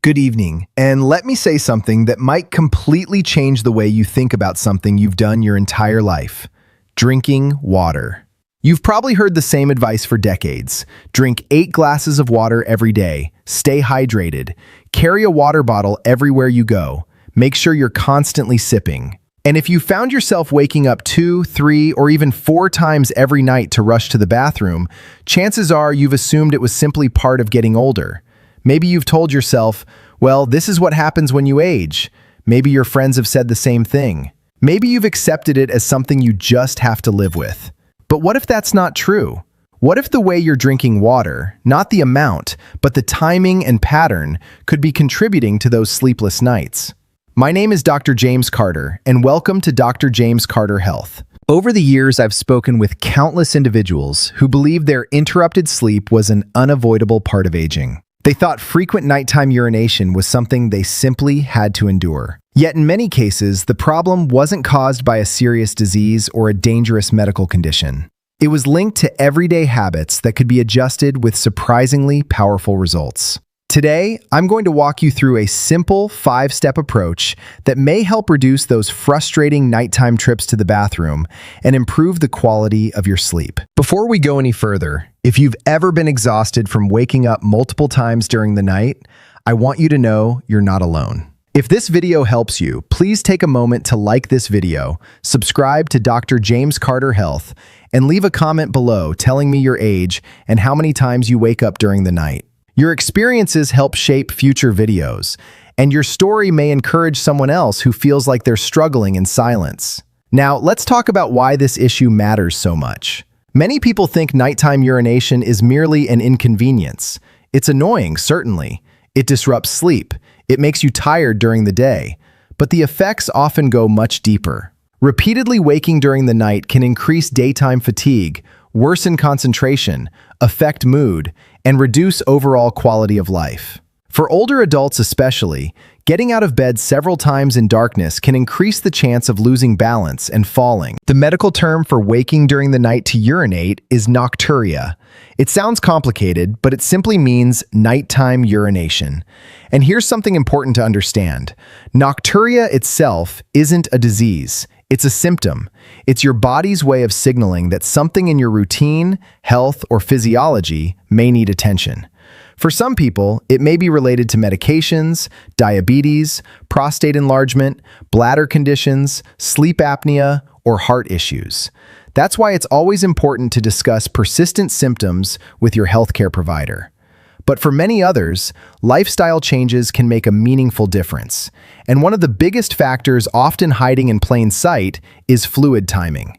Good evening, and let me say something that might completely change the way you think about something you've done your entire life. Drinking water. You've probably heard the same advice for decades. Drink 8 glasses of water every day. Stay hydrated. Carry a water bottle everywhere you go. Make sure you're constantly sipping. And if you found yourself waking up 2, 3, or even 4 times every night to rush to the bathroom, chances are you've assumed it was simply part of getting older. Maybe you've told yourself, well, this is what happens when you age. Maybe your friends have said the same thing. Maybe you've accepted it as something you just have to live with. But what if that's not true? What if the way you're drinking water, not the amount, but the timing and pattern, could be contributing to those sleepless nights? My name is Dr. James Carter, and welcome to Dr. James Carter Health. Over the years, I've spoken with countless individuals who believe their interrupted sleep was an unavoidable part of aging. They thought frequent nighttime urination was something they simply had to endure. Yet in many cases, the problem wasn't caused by a serious disease or a dangerous medical condition. It was linked to everyday habits that could be adjusted with surprisingly powerful results. Today, I'm going to walk you through a simple 5-step approach that may help reduce those frustrating nighttime trips to the bathroom and improve the quality of your sleep. Before we go any further, if you've ever been exhausted from waking up multiple times during the night, I want you to know you're not alone. If this video helps you, please take a moment to like this video, subscribe to Dr. James Carter Health, and leave a comment below telling me your age and how many times you wake up during the night. Your experiences help shape future videos, and your story may encourage someone else who feels like they're struggling in silence. Now, let's talk about why this issue matters so much. Many people think nighttime urination is merely an inconvenience. It's annoying, certainly. It disrupts sleep. It makes you tired during the day. But the effects often go much deeper. Repeatedly waking during the night can increase daytime fatigue, worsen concentration, affect mood, and reduce overall quality of life. For older adults especially, getting out of bed several times in darkness can increase the chance of losing balance and falling. The medical term for waking during the night to urinate is nocturia. It sounds complicated, but it simply means nighttime urination. And here's something important to understand. Nocturia itself isn't a disease. It's a symptom. It's your body's way of signaling that something in your routine, health, or physiology may need attention. For some people, it may be related to medications, diabetes, prostate enlargement, bladder conditions, sleep apnea, or heart issues. That's why it's always important to discuss persistent symptoms with your healthcare provider. But for many others, lifestyle changes can make a meaningful difference. And one of the biggest factors often hiding in plain sight is fluid timing.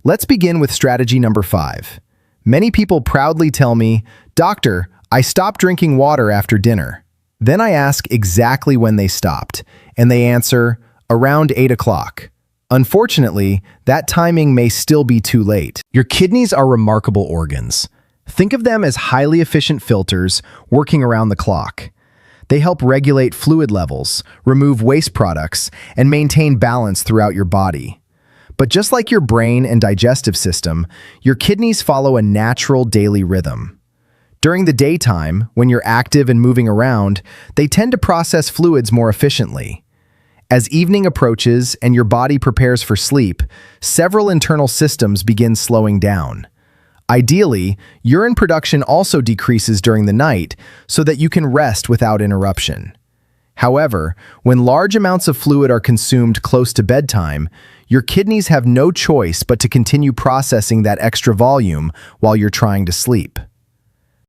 Let's begin with strategy number 5. Many people proudly tell me, "Doctor, I stopped drinking water after dinner." Then I ask exactly when they stopped, and they answer, around 8 o'clock. Unfortunately, that timing may still be too late. Your kidneys are remarkable organs. Think of them as highly efficient filters working around the clock. They help regulate fluid levels, remove waste products, and maintain balance throughout your body. But just like your brain and digestive system, your kidneys follow a natural daily rhythm. During the daytime, when you're active and moving around, they tend to process fluids more efficiently. As evening approaches and your body prepares for sleep, several internal systems begin slowing down. Ideally, urine production also decreases during the night so that you can rest without interruption. However, when large amounts of fluid are consumed close to bedtime, your kidneys have no choice but to continue processing that extra volume while you're trying to sleep.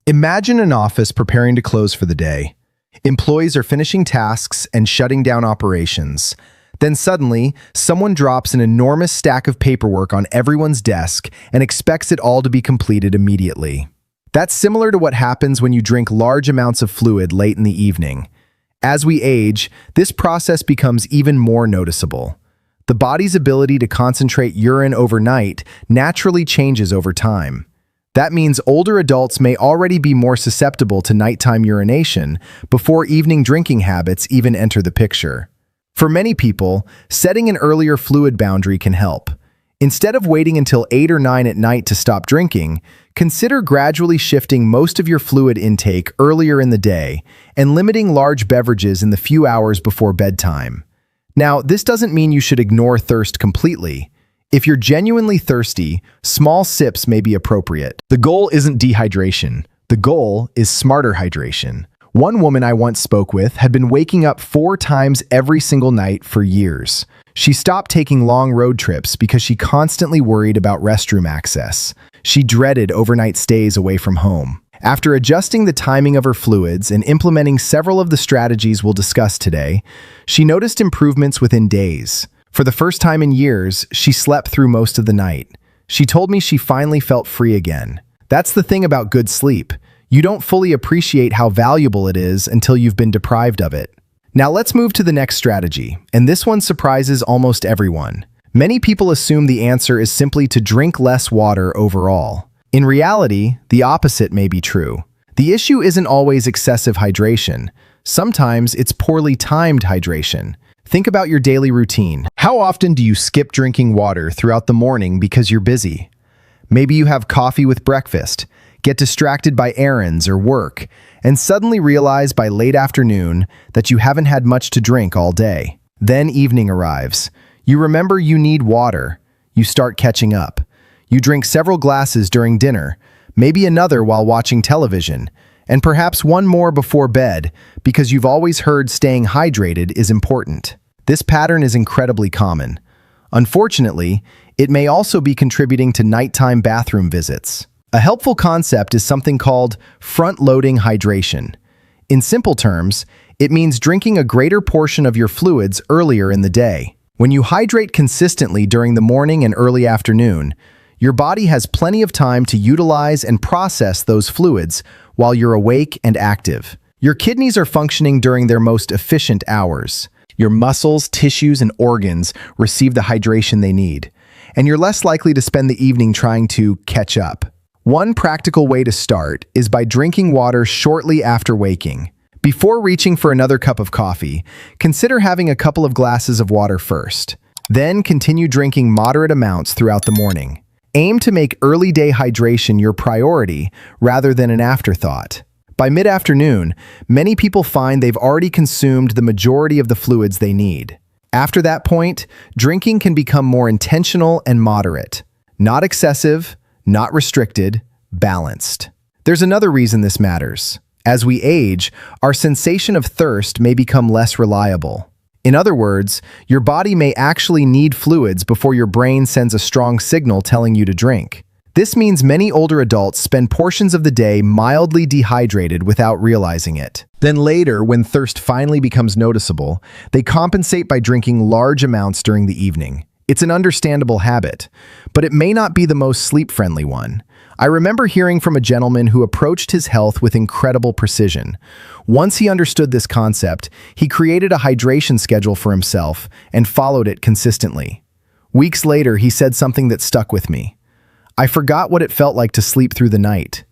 Imagine an office preparing to close for the day. Employees are finishing tasks and shutting down operations. Then suddenly, someone drops an enormous stack of paperwork on everyone's desk and expects it all to be completed immediately. That's similar to what happens when you drink large amounts of fluid late in the evening. As we age, this process becomes even more noticeable. The body's ability to concentrate urine overnight naturally changes over time. That means older adults may already be more susceptible to nighttime urination before evening drinking habits even enter the picture. For many people, setting an earlier fluid boundary can help. Instead of waiting until 8 or 9 at night to stop drinking, consider gradually shifting most of your fluid intake earlier in the day and limiting large beverages in the few hours before bedtime. Now, this doesn't mean you should ignore thirst completely. If you're genuinely thirsty, small sips may be appropriate. The goal isn't dehydration. The goal is smarter hydration. One woman I once spoke with had been waking up 4 times every single night for years. She stopped taking long road trips because she constantly worried about restroom access. She dreaded overnight stays away from home. After adjusting the timing of her fluids and implementing several of the strategies we'll discuss today, she noticed improvements within days. For the first time in years, she slept through most of the night. She told me she finally felt free again. That's the thing about good sleep. You don't fully appreciate how valuable it is until you've been deprived of it. Now let's move to the next strategy, and this one surprises almost everyone. Many people assume the answer is simply to drink less water overall. In reality, the opposite may be true. The issue isn't always excessive hydration. Sometimes it's poorly timed hydration. Think about your daily routine. How often do you skip drinking water throughout the morning because you're busy? Maybe you have coffee with breakfast, get distracted by errands or work, and suddenly realize by late afternoon that you haven't had much to drink all day. Then evening arrives. You remember you need water. You start catching up. You drink several glasses during dinner, maybe another while watching television, and perhaps one more before bed because you've always heard staying hydrated is important. This pattern is incredibly common. Unfortunately, it may also be contributing to nighttime bathroom visits. A helpful concept is something called front-loading hydration. In simple terms, it means drinking a greater portion of your fluids earlier in the day. When you hydrate consistently during the morning and early afternoon, your body has plenty of time to utilize and process those fluids while you're awake and active. Your kidneys are functioning during their most efficient hours. Your muscles, tissues, and organs receive the hydration they need, and you're less likely to spend the evening trying to catch up. One practical way to start is by drinking water shortly after waking. Before reaching for another cup of coffee, consider having a couple of glasses of water first. Then continue drinking moderate amounts throughout the morning. Aim to make early day hydration your priority rather than an afterthought. By mid-afternoon, many people find they've already consumed the majority of the fluids they need. After that point, drinking can become more intentional and moderate. Not excessive, not restricted, balanced. There's another reason this matters. As we age, our sensation of thirst may become less reliable. In other words, your body may actually need fluids before your brain sends a strong signal telling you to drink. This means many older adults spend portions of the day mildly dehydrated without realizing it. Then later, when thirst finally becomes noticeable, they compensate by drinking large amounts during the evening. It's an understandable habit, but it may not be the most sleep-friendly one. I remember hearing from a gentleman who approached his health with incredible precision. Once he understood this concept, he created a hydration schedule for himself and followed it consistently. Weeks later, he said something that stuck with me. I forgot what it felt like to sleep through the night.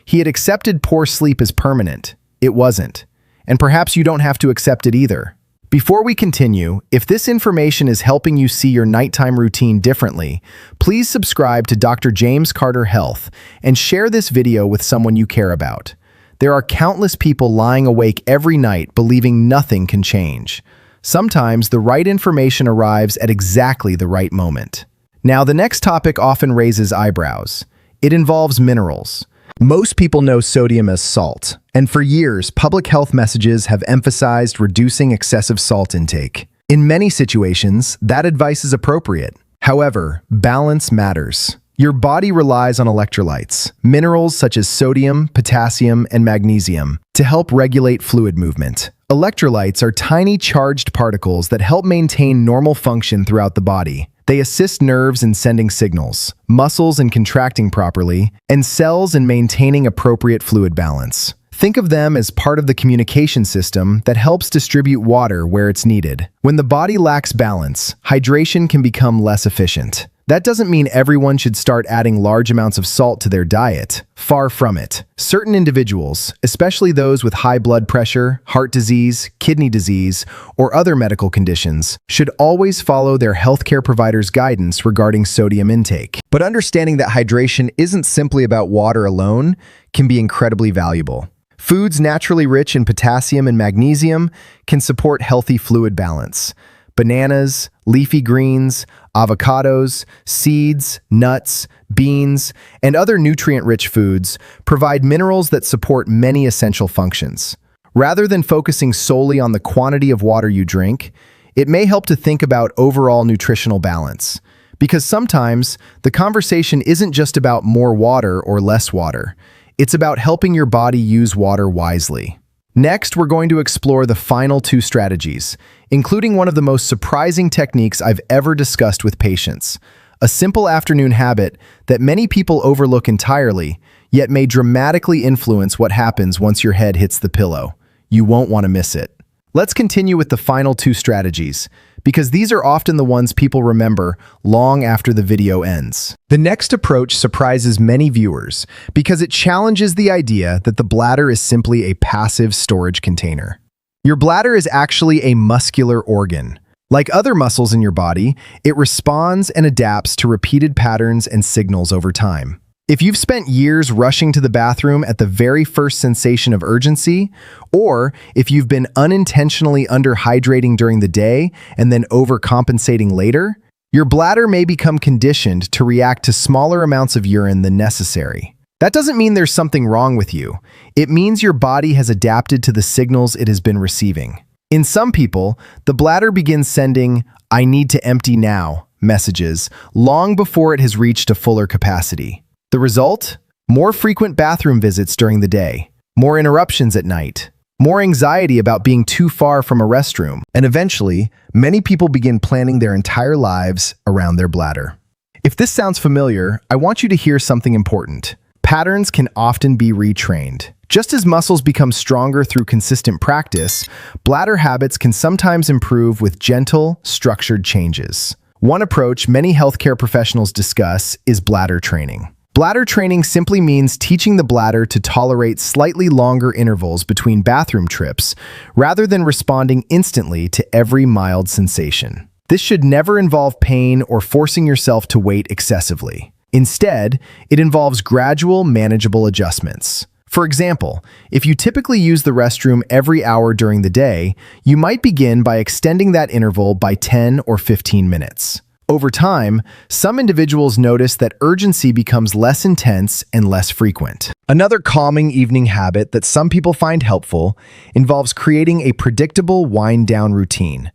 He had accepted poor sleep as permanent. It wasn't. And perhaps you don't have to accept it either. Before we continue, if this information is helping you see your nighttime routine differently, please subscribe to Dr. James Carter Health and share this video with someone you care about. There are countless people lying awake every night believing nothing can change. Sometimes the right information arrives at exactly the right moment. Now, the next topic often raises eyebrows. It involves minerals. Most people know sodium as salt, and for years, public health messages have emphasized reducing excessive salt intake. In many situations, that advice is appropriate. However, balance matters. Your body relies on electrolytes, minerals such as sodium, potassium, and magnesium, to help regulate fluid movement. Electrolytes are tiny charged particles that help maintain normal function throughout the body. They assist nerves in sending signals, muscles in contracting properly, and cells in maintaining appropriate fluid balance. Think of them as part of the communication system that helps distribute water where it's needed. When the body lacks balance, hydration can become less efficient. That doesn't mean everyone should start adding large amounts of salt to their diet. Far from it. Certain individuals, especially those with high blood pressure, heart disease, kidney disease, or other medical conditions, should always follow their healthcare provider's guidance regarding sodium intake. But understanding that hydration isn't simply about water alone can be incredibly valuable. Foods naturally rich in potassium and magnesium can support healthy fluid balance. Bananas, leafy greens, avocados, seeds, nuts, beans, and other nutrient-rich foods provide minerals that support many essential functions. Rather than focusing solely on the quantity of water you drink, it may help to think about overall nutritional balance. Because sometimes, the conversation isn't just about more water or less water. It's about helping your body use water wisely. Next, we're going to explore the final two strategies, including one of the most surprising techniques I've ever discussed with patients, a simple afternoon habit that many people overlook entirely, yet may dramatically influence what happens once your head hits the pillow. You won't want to miss it. Let's continue with the final two strategies, because these are often the ones people remember long after the video ends. The next approach surprises many viewers because it challenges the idea that the bladder is simply a passive storage container. Your bladder is actually a muscular organ. Like other muscles in your body, it responds and adapts to repeated patterns and signals over time. If you've spent years rushing to the bathroom at the very first sensation of urgency, or if you've been unintentionally underhydrating during the day and then overcompensating later, your bladder may become conditioned to react to smaller amounts of urine than necessary. That doesn't mean there's something wrong with you. It means your body has adapted to the signals it has been receiving. In some people, the bladder begins sending, "I need to empty now" messages long before it has reached a fuller capacity. The result? More frequent bathroom visits during the day, more interruptions at night, more anxiety about being too far from a restroom, and eventually, many people begin planning their entire lives around their bladder. If this sounds familiar, I want you to hear something important. Patterns can often be retrained. Just as muscles become stronger through consistent practice, bladder habits can sometimes improve with gentle, structured changes. One approach many healthcare professionals discuss is bladder training. Bladder training simply means teaching the bladder to tolerate slightly longer intervals between bathroom trips, rather than responding instantly to every mild sensation. This should never involve pain or forcing yourself to wait excessively. Instead, it involves gradual, manageable adjustments. For example, if you typically use the restroom every hour during the day, you might begin by extending that interval by 10 or 15 minutes. Over time, some individuals notice that urgency becomes less intense and less frequent. Another calming evening habit that some people find helpful involves creating a predictable wind-down routine.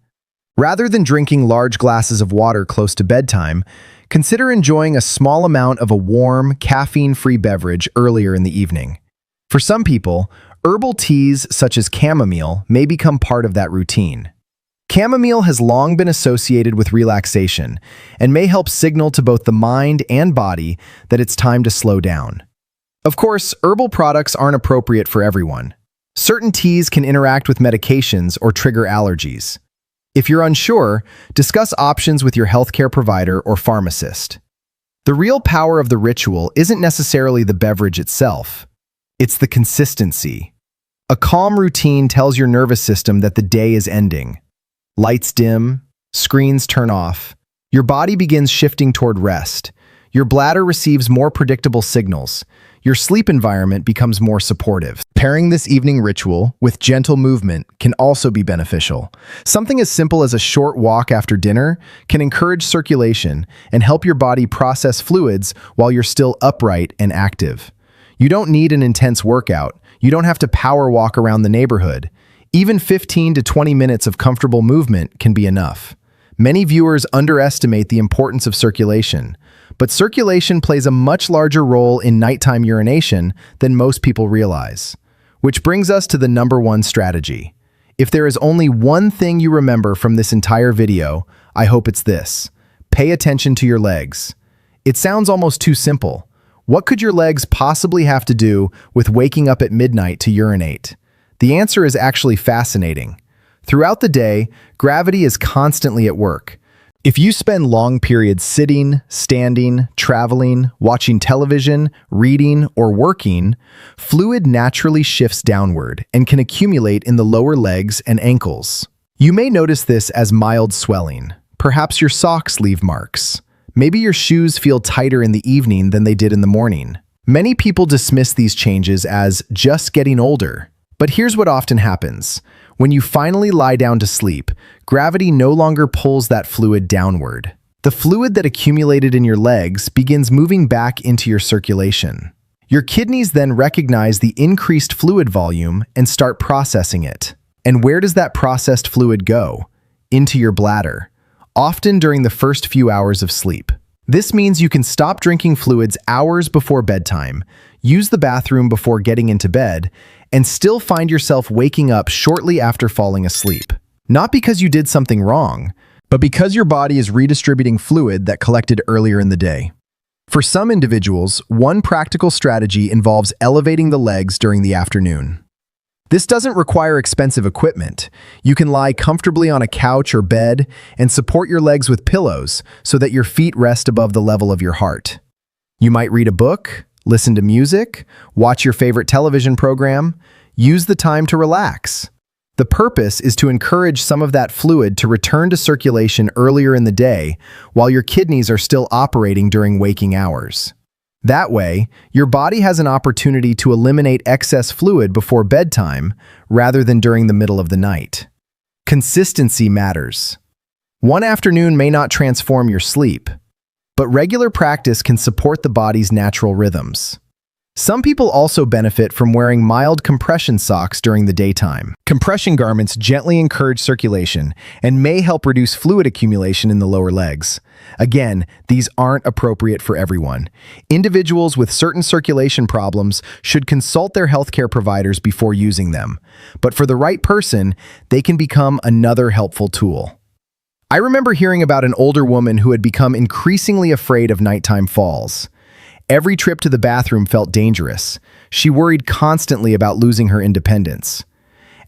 Rather than drinking large glasses of water close to bedtime, consider enjoying a small amount of a warm, caffeine-free beverage earlier in the evening. For some people, herbal teas such as chamomile may become part of that routine. Chamomile has long been associated with relaxation and may help signal to both the mind and body that it's time to slow down. Of course, herbal products aren't appropriate for everyone. Certain teas can interact with medications or trigger allergies. If you're unsure, discuss options with your healthcare provider or pharmacist. The real power of the ritual isn't necessarily the beverage itself. It's the consistency. A calm routine tells your nervous system that the day is ending. Lights dim, screens turn off. Your body begins shifting toward rest. Your bladder receives more predictable signals. Your sleep environment becomes more supportive. Pairing this evening ritual with gentle movement can also be beneficial. Something as simple as a short walk after dinner can encourage circulation and help your body process fluids while you're still upright and active. You don't need an intense workout. You don't have to power walk around the neighborhood. Even 15 to 20 minutes of comfortable movement can be enough. Many viewers underestimate the importance of circulation, but circulation plays a much larger role in nighttime urination than most people realize. Which brings us to the number one strategy. If there is only one thing you remember from this entire video, I hope it's this: pay attention to your legs. It sounds almost too simple. What could your legs possibly have to do with waking up at midnight to urinate? The answer is actually fascinating. Throughout the day, gravity is constantly at work. If you spend long periods sitting, standing, traveling, watching television, reading, or working, fluid naturally shifts downward and can accumulate in the lower legs and ankles. You may notice this as mild swelling. Perhaps your socks leave marks. Maybe your shoes feel tighter in the evening than they did in the morning. Many people dismiss these changes as just getting older. But here's what often happens. When you finally lie down to sleep, gravity no longer pulls that fluid downward. The fluid that accumulated in your legs begins moving back into your circulation. Your kidneys then recognize the increased fluid volume and start processing it. And where does that processed fluid go? Into your bladder, often during the first few hours of sleep. This means you can stop drinking fluids hours before bedtime, use the bathroom before getting into bed, and still find yourself waking up shortly after falling asleep. Not because you did something wrong, but because your body is redistributing fluid that collected earlier in the day. For some individuals, one practical strategy involves elevating the legs during the afternoon. This doesn't require expensive equipment. You can lie comfortably on a couch or bed and support your legs with pillows so that your feet rest above the level of your heart. You might read a book, listen to music, watch your favorite television program, use the time to relax. The purpose is to encourage some of that fluid to return to circulation earlier in the day while your kidneys are still operating during waking hours. That way, your body has an opportunity to eliminate excess fluid before bedtime rather than during the middle of the night. Consistency matters. One afternoon may not transform your sleep, but regular practice can support the body's natural rhythms. Some people also benefit from wearing mild compression socks during the daytime. Compression garments gently encourage circulation and may help reduce fluid accumulation in the lower legs. Again, these aren't appropriate for everyone. Individuals with certain circulation problems should consult their healthcare providers before using them. But for the right person, they can become another helpful tool. I remember hearing about an older woman who had become increasingly afraid of nighttime falls. Every trip to the bathroom felt dangerous. She worried constantly about losing her independence.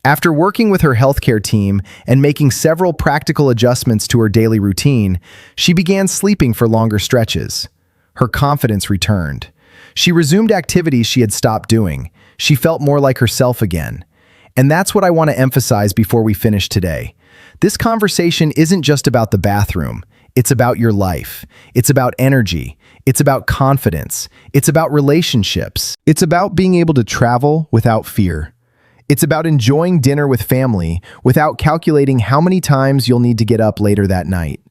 After working with her healthcare team and making several practical adjustments to her daily routine, she began sleeping for longer stretches. Her confidence returned. She resumed activities she had stopped doing. She felt more like herself again. And that's what I want to emphasize before we finish today. This conversation isn't just about the bathroom. It's about your life. It's about energy. It's about confidence. It's about relationships. It's about being able to travel without fear. It's about enjoying dinner with family without calculating how many times you'll need to get up later that night.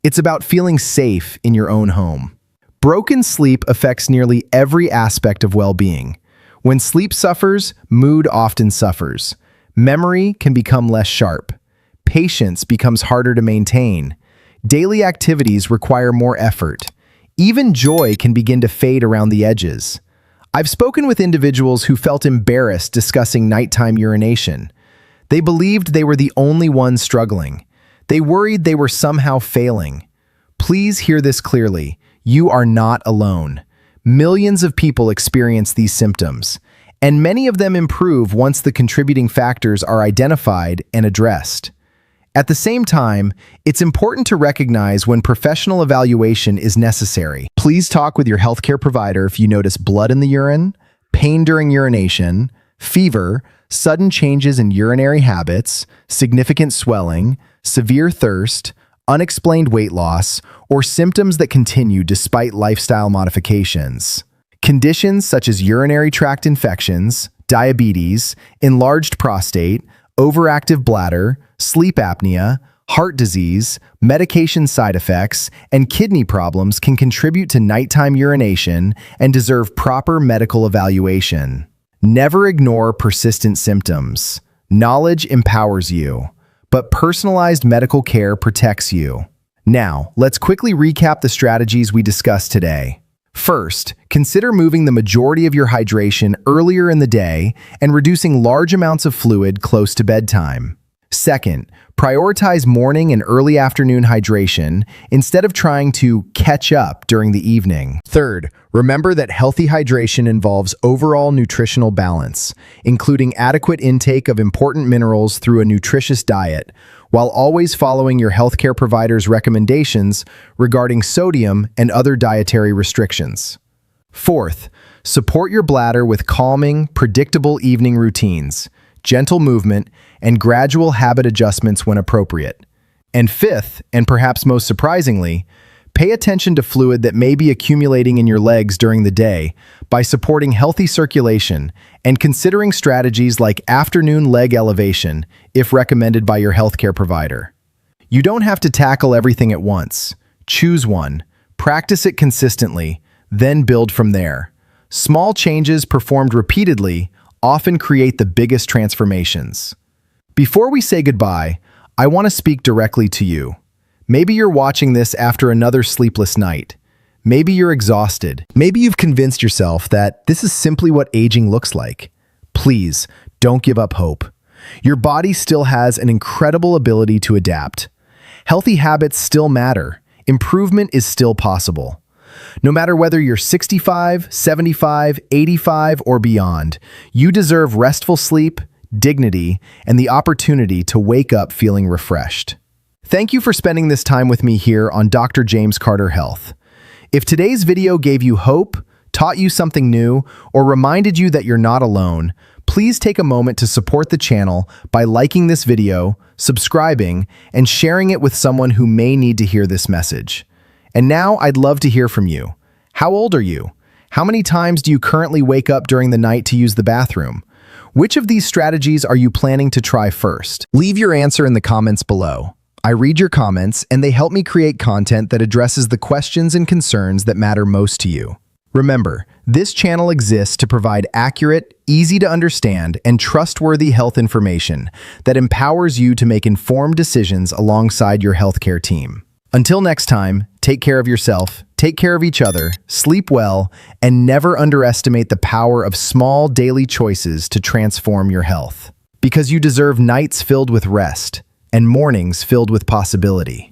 It's about feeling safe in your own home. Broken sleep affects nearly every aspect of well-being. When sleep suffers, mood often suffers. Memory can become less sharp. Patience becomes harder to maintain. Daily activities require more effort. Even joy can begin to fade around the edges. I've spoken with individuals who felt embarrassed discussing nighttime urination. They believed they were the only ones struggling. They worried they were somehow failing. Please hear this clearly. You are not alone. Millions of people experience these symptoms, and many of them improve once the contributing factors are identified and addressed. At the same time, it's important to recognize when professional evaluation is necessary. Please talk with your healthcare provider if you notice blood in the urine, pain during urination, fever, sudden changes in urinary habits, significant swelling, severe thirst, unexplained weight loss, or symptoms that continue despite lifestyle modifications. Conditions such as urinary tract infections, diabetes, enlarged prostate, overactive bladder, sleep apnea, heart disease, medication side effects, and kidney problems can contribute to nighttime urination and deserve proper medical evaluation. Never ignore persistent symptoms. Knowledge empowers you, but personalized medical care protects you. Now, let's quickly recap the strategies we discussed today. First, consider moving the majority of your hydration earlier in the day and reducing large amounts of fluid close to bedtime. Second, prioritize morning and early afternoon hydration instead of trying to catch up during the evening. Third, remember that healthy hydration involves overall nutritional balance, including adequate intake of important minerals through a nutritious diet, while always following your healthcare provider's recommendations regarding sodium and other dietary restrictions. Fourth, support your bladder with calming, predictable evening routines, gentle movement, and gradual habit adjustments when appropriate. And fifth, and perhaps most surprisingly, pay attention to fluid that may be accumulating in your legs during the day by supporting healthy circulation and considering strategies like afternoon leg elevation if recommended by your healthcare provider. You don't have to tackle everything at once. Choose one, practice it consistently, then build from there. Small changes performed repeatedly often create the biggest transformations. Before we say goodbye, I want to speak directly to you. Maybe you're watching this after another sleepless night. Maybe you're exhausted. Maybe you've convinced yourself that this is simply what aging looks like. Please, don't give up hope. Your body still has an incredible ability to adapt. Healthy habits still matter. Improvement is still possible. No matter whether you're 65, 75, 85, or beyond, you deserve restful sleep, dignity, and the opportunity to wake up feeling refreshed. Thank you for spending this time with me here on Dr. James Carter Health. If today's video gave you hope, taught you something new, or reminded you that you're not alone, please take a moment to support the channel by liking this video, subscribing, and sharing it with someone who may need to hear this message. And now I'd love to hear from you. How old are you? How many times do you currently wake up during the night to use the bathroom? Which of these strategies are you planning to try first? Leave your answer in the comments below. I read your comments and they help me create content that addresses the questions and concerns that matter most to you. Remember, this channel exists to provide accurate, easy to understand, and trustworthy health information that empowers you to make informed decisions alongside your healthcare team. Until next time, take care of yourself, take care of each other, sleep well, and never underestimate the power of small daily choices to transform your health. Because you deserve nights filled with rest and mornings filled with possibility.